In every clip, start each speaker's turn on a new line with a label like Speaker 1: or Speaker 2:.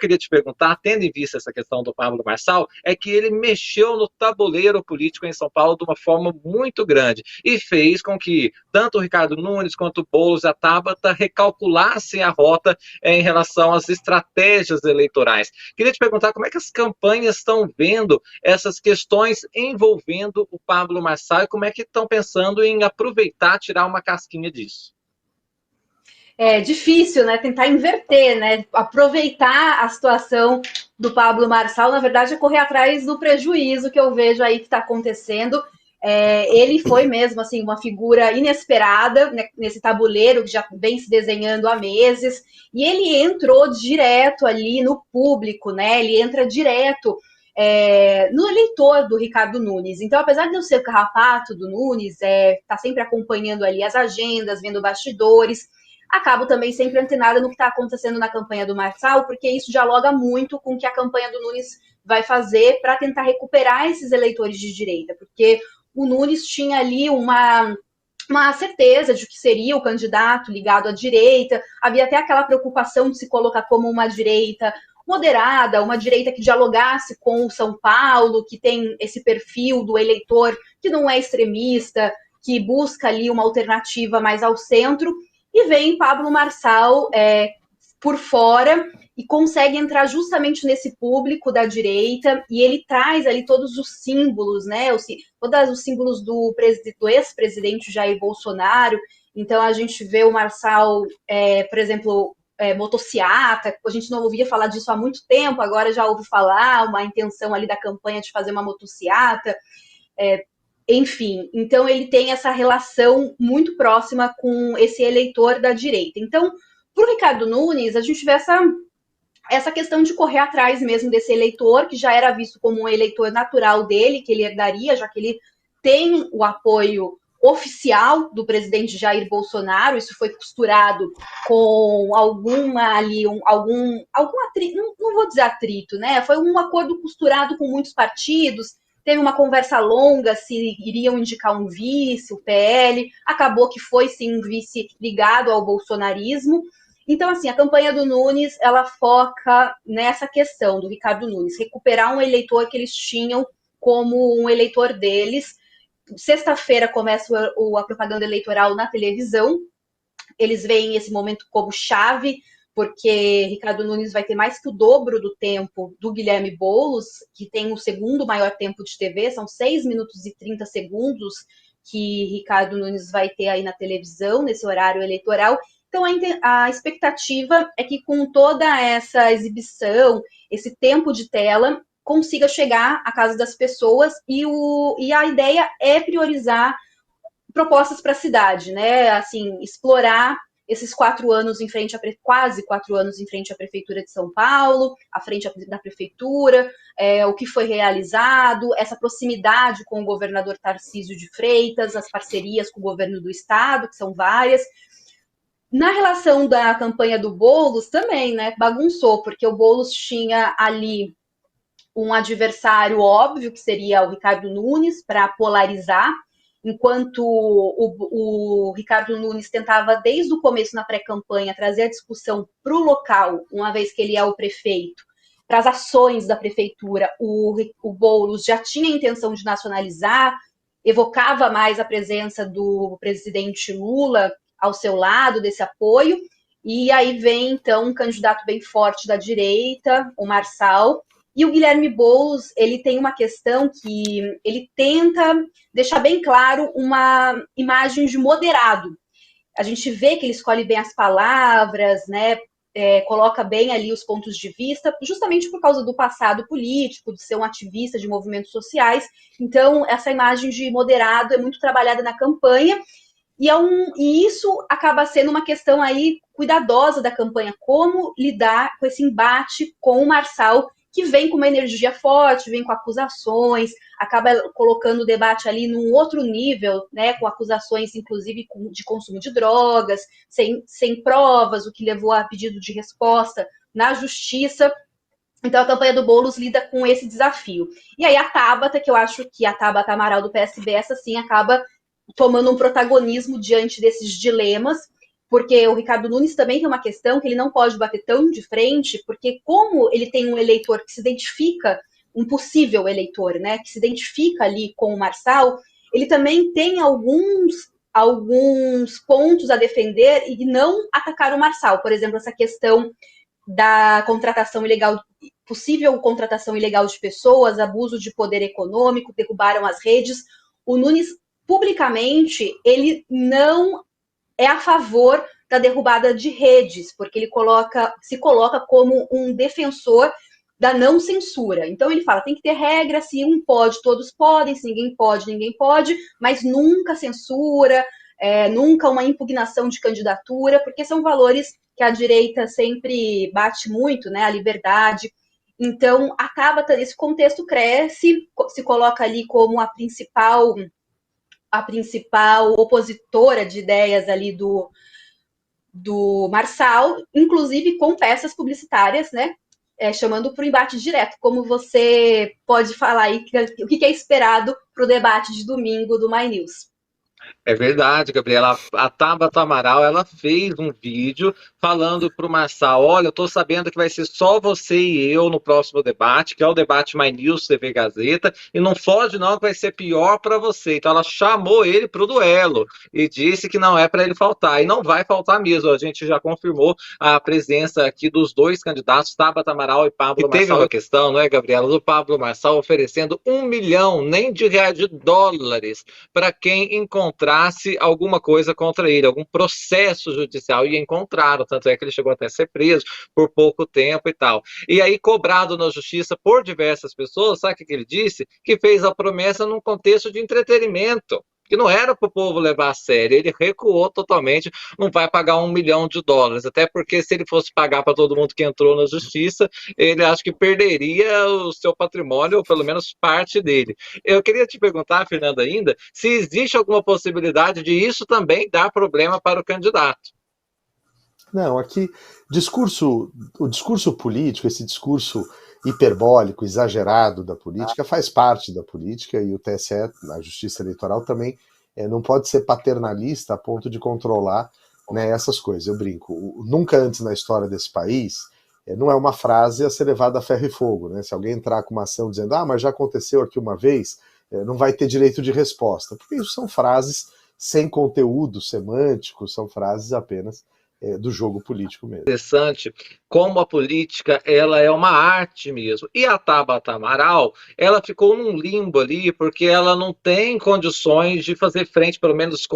Speaker 1: queria te perguntar, tendo em vista essa questão do Pablo Marçal, é que ele mexeu no tabuleiro político em São Paulo de uma forma muito grande e fez com que tanto o Ricardo Nunes quanto o Boulos e a Tabata recalculassem a rota em relação às estratégias eleitorais. Queria te perguntar como é que as campanhas estão vendo essas questões envolvendo o Pablo Marçal e como é que estão pensando em aproveitar, tirar uma casquinha disso.
Speaker 2: É difícil, né? Tentar inverter, né? Aproveitar a situação do Pablo Marçal, na verdade, é correr atrás do prejuízo que eu vejo aí que está acontecendo. Ele foi mesmo assim uma figura inesperada, né, nesse tabuleiro que já vem se desenhando há meses, e ele entrou direto ali no público, né? Ele entra direto no eleitor do Ricardo Nunes. Então, apesar de eu ser o carrapato do Nunes, tá sempre acompanhando ali as agendas, vendo bastidores, acabo também sempre antenada no que está acontecendo na campanha do Marçal, porque isso dialoga muito com o que a campanha do Nunes vai fazer para tentar recuperar esses eleitores de direita, porque o Nunes tinha ali uma certeza de que seria o candidato ligado à direita, havia até aquela preocupação de se colocar como uma direita moderada, uma direita que dialogasse com o São Paulo, que tem esse perfil do eleitor que não é extremista, que busca ali uma alternativa mais ao centro, e vem Pablo Marçal por fora e consegue entrar justamente nesse público da direita, e ele traz ali todos os símbolos, né? Todos os símbolos do ex-presidente Jair Bolsonaro. Então a gente vê o Marçal, por exemplo, motociata, a gente não ouvia falar disso há muito tempo, agora já ouve falar, uma intenção ali da campanha de fazer uma motociata. Enfim, então ele tem essa relação muito próxima com esse eleitor da direita. Então, para o Ricardo Nunes, a gente vê essa questão de correr atrás mesmo desse eleitor, que já era visto como um eleitor natural dele, que ele herdaria, já que ele tem o apoio oficial do presidente Jair Bolsonaro. Isso foi costurado com alguma ali, algum atrito, não vou dizer atrito, né? Foi um acordo costurado com muitos partidos. Teve uma conversa longa se iriam indicar um vice, o PL, acabou que foi sim um vice ligado ao bolsonarismo. Então, assim, a campanha do Nunes, ela foca nessa questão do Ricardo Nunes, recuperar um eleitor que eles tinham como um eleitor deles. Sexta-feira começa a propaganda eleitoral na televisão, eles veem esse momento como chave, porque Ricardo Nunes vai ter mais que o dobro do tempo do Guilherme Boulos, que tem o segundo maior tempo de TV, são 6 minutos e 30 segundos que Ricardo Nunes vai ter aí na televisão, nesse horário eleitoral. Então, a expectativa é que com toda essa exibição, esse tempo de tela, consiga chegar à casa das pessoas, e a ideia é priorizar propostas para a cidade, né? Assim, explorar esses 4 anos em frente quase 4 anos em frente à Prefeitura de São Paulo, à frente da Prefeitura, o que foi realizado, essa proximidade com o governador Tarcísio de Freitas, as parcerias com o governo do estado, que são várias. Na relação da campanha do Boulos também, né, bagunçou, porque o Boulos tinha ali um adversário óbvio, que seria o Ricardo Nunes, para polarizar, enquanto o Ricardo Nunes tentava, desde o começo na pré-campanha, trazer a discussão para o local, uma vez que ele é o prefeito, para as ações da prefeitura. O Boulos já tinha a intenção de nacionalizar, evocava mais a presença do presidente Lula ao seu lado, desse apoio, e aí vem, então, um candidato bem forte da direita, o Marçal. E o Guilherme Boulos, ele tem uma questão que ele tenta deixar bem claro uma imagem de moderado. A gente vê que ele escolhe bem as palavras, né? Coloca bem ali os pontos de vista, justamente por causa do passado político, de ser um ativista de movimentos sociais. Então, essa imagem de moderado é muito trabalhada na campanha, e isso acaba sendo uma questão aí cuidadosa da campanha, como lidar com esse embate com o Marçal, que vem com uma energia forte, vem com acusações, acaba colocando o debate ali num outro nível, né, com acusações, inclusive, de consumo de drogas, sem provas, o que levou a pedido de resposta na justiça. Então, a campanha do Boulos lida com esse desafio. E aí, a Tabata, que eu acho que a Tabata Amaral do PSB, essa sim, acaba tomando um protagonismo diante desses dilemas, porque o Ricardo Nunes também tem uma questão que ele não pode bater tão de frente, porque como ele tem um eleitor que se identifica, um possível eleitor, né, que se identifica ali com o Marçal, ele também tem alguns pontos a defender e não atacar o Marçal. Por exemplo, essa questão da contratação ilegal, possível contratação ilegal de pessoas, abuso de poder econômico, derrubaram as redes. O Nunes, publicamente, ele não é a favor da derrubada de redes, porque ele se coloca como um defensor da não censura. Então ele fala, tem que ter regra, se um pode, todos podem, se ninguém pode, mas nunca censura, nunca uma impugnação de candidatura, porque são valores que a direita sempre bate muito, né, a liberdade. Então, acaba, esse contexto cresce, se coloca ali como a principal opositora de ideias ali do Marçal, inclusive com peças publicitárias, né, chamando para o embate direto. Como você pode falar aí, o que é esperado para o debate de domingo do My News?
Speaker 1: É verdade, Gabriela. A Tabata Amaral, ela fez um vídeo falando para o Marçal, olha, eu estou sabendo que vai ser só você e eu no próximo debate, que é o debate My News TV Gazeta, e não foge não que vai ser pior para você. Então ela chamou ele para o duelo e disse que não é para ele faltar, e não vai faltar mesmo. A gente já confirmou a presença aqui dos dois candidatos, Tabata Amaral e Pablo Marçal. Teve uma questão, não é, Gabriela, do Pablo Marçal oferecendo R$1 milhão, nem de reais, de dólares, para quem encontrasse alguma coisa contra ele, algum processo judicial, e encontraram, tanto é que ele chegou até a ser preso por pouco tempo e tal. E aí, cobrado na justiça por diversas pessoas, sabe o que ele disse? Que fez a promessa num contexto de entretenimento, que não era para o povo levar a sério. Ele recuou totalmente, não vai pagar R$1 milhão, até porque se ele fosse pagar para todo mundo que entrou na justiça, ele acho que perderia o seu patrimônio, ou pelo menos parte dele. Eu queria te perguntar, Fernanda, ainda, se existe alguma possibilidade de isso também dar problema para o candidato.
Speaker 3: Não, aqui, o discurso político, esse discurso hiperbólico, exagerado da política, faz parte da política, e o TSE, a Justiça Eleitoral, também não pode ser paternalista a ponto de controlar, né, essas coisas. Eu brinco, nunca antes na história desse país, não é uma frase a ser levada a ferro e fogo, né? Se alguém entrar com uma ação dizendo, mas já aconteceu aqui uma vez, não vai ter direito de resposta, porque isso são frases sem conteúdo semântico, são frases apenas do jogo político mesmo.
Speaker 1: Interessante como a política, ela é uma arte mesmo. E a Tabata Amaral, ela ficou num limbo ali, porque ela não tem condições de fazer frente, pelo menos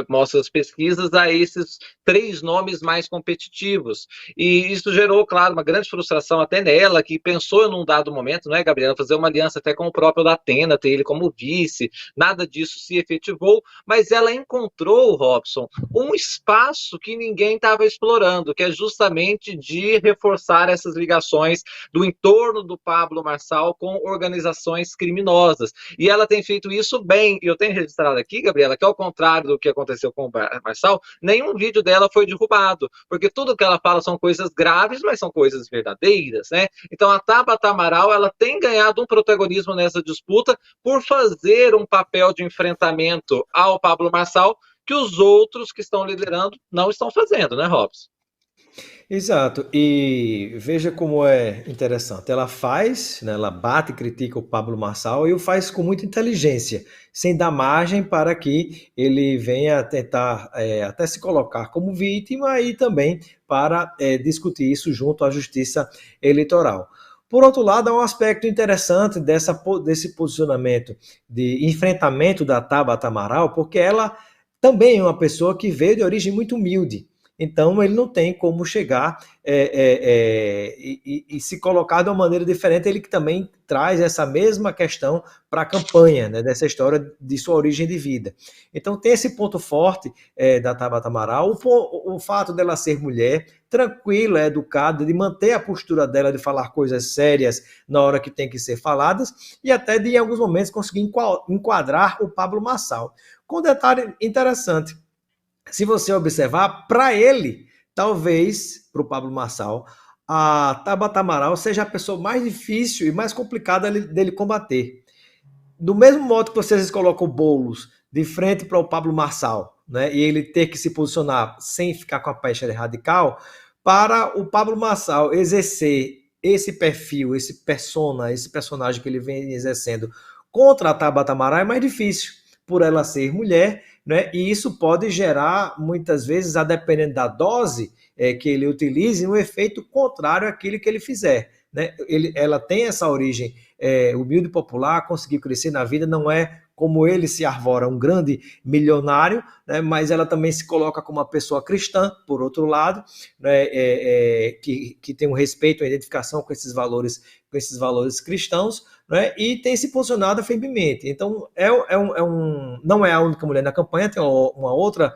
Speaker 1: mostra as pesquisas, a esses 3 nomes mais competitivos. E isso gerou, claro, uma grande frustração até nela, que pensou num dado momento, não é, Gabriela, fazer uma aliança até com o próprio Datena, ter ele como vice. Nada disso se efetivou, mas ela encontrou, Robson, um espaço que ninguém estava explorando, que é justamente de reforçar essas ligações do entorno do Pablo Marçal com organizações criminosas. E ela tem feito isso bem. E eu tenho registrado aqui, Gabriela, que ao contrário do que aconteceu com o Marçal, nenhum vídeo dela foi derrubado, porque tudo que ela fala são coisas graves, mas são coisas verdadeiras, né? Então a Tabata Amaral, ela tem ganhado um protagonismo nessa disputa por fazer um papel de enfrentamento ao Pablo Marçal que os outros que estão liderando não estão fazendo, né, Robson?
Speaker 4: Exato, e veja como é interessante. Ela faz, né, ela bate e critica o Pablo Marçal e o faz com muita inteligência, sem dar margem para que ele venha tentar até se colocar como vítima e também para discutir isso junto à Justiça Eleitoral. Por outro lado, há um aspecto interessante desse posicionamento de enfrentamento da Tabata Amaral, porque ela também é uma pessoa que veio de origem muito humilde. Então, ele não tem como chegar e se colocar de uma maneira diferente. Ele que também traz essa mesma questão para a campanha, né, dessa história de sua origem de vida. Então, tem esse ponto forte da Tabata Amaral, o fato dela ser mulher, tranquila, educada, de manter a postura dela de falar coisas sérias na hora que tem que ser faladas e até de, em alguns momentos, conseguir enquadrar o Pablo Marçal. Com um detalhe interessante, se você observar, para ele, talvez, para o Pablo Marçal, a Tabata Amaral seja a pessoa mais difícil e mais complicada dele combater. Do mesmo modo que vocês colocam o Boulos de frente para o Pablo Marçal, né, e ele ter que se posicionar sem ficar com a pecha de radical, para o Pablo Marçal exercer esse perfil, esse personagem que ele vem exercendo contra a Tabata Amaral é mais difícil, por ela ser mulher, né? E isso pode gerar, muitas vezes, a dependendo da dose que ele utilize, um efeito contrário àquilo que ele fizer. Né? Ela tem essa origem humilde e popular, conseguiu crescer na vida, não é como ele se arvora um grande milionário, né? Mas ela também se coloca como uma pessoa cristã, por outro lado, né? Que tem um respeito, uma identificação com esses valores cristãos, né? E tem se posicionado firmemente. Então, não é a única mulher na campanha, tem uma outra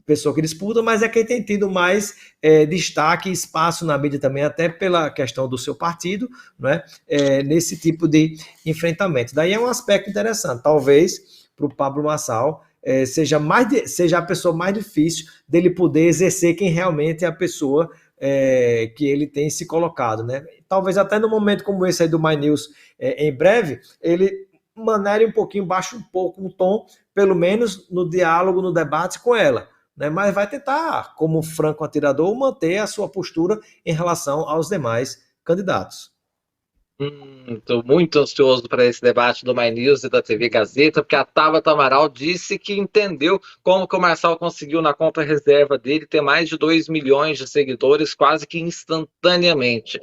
Speaker 4: pessoa que disputa, mas é quem tem tido mais destaque e espaço na mídia também, até pela questão do seu partido, né, nesse tipo de enfrentamento. Daí é um aspecto interessante. Talvez para o Pablo Marçal seja a pessoa mais difícil dele poder exercer quem realmente é a pessoa que ele tem se colocado. Né? Talvez até no momento como esse aí do My News, em breve, ele manere um pouquinho, baixe um pouco o tom, pelo menos no diálogo, no debate com ela. Né, mas vai tentar, como franco atirador, manter a sua postura em relação aos demais candidatos.
Speaker 1: Estou muito ansioso para esse debate do My News e da TV Gazeta, porque a Tabata Amaral disse que entendeu como que o Marçal conseguiu na conta reserva dele ter mais de 2 milhões de seguidores quase que instantaneamente.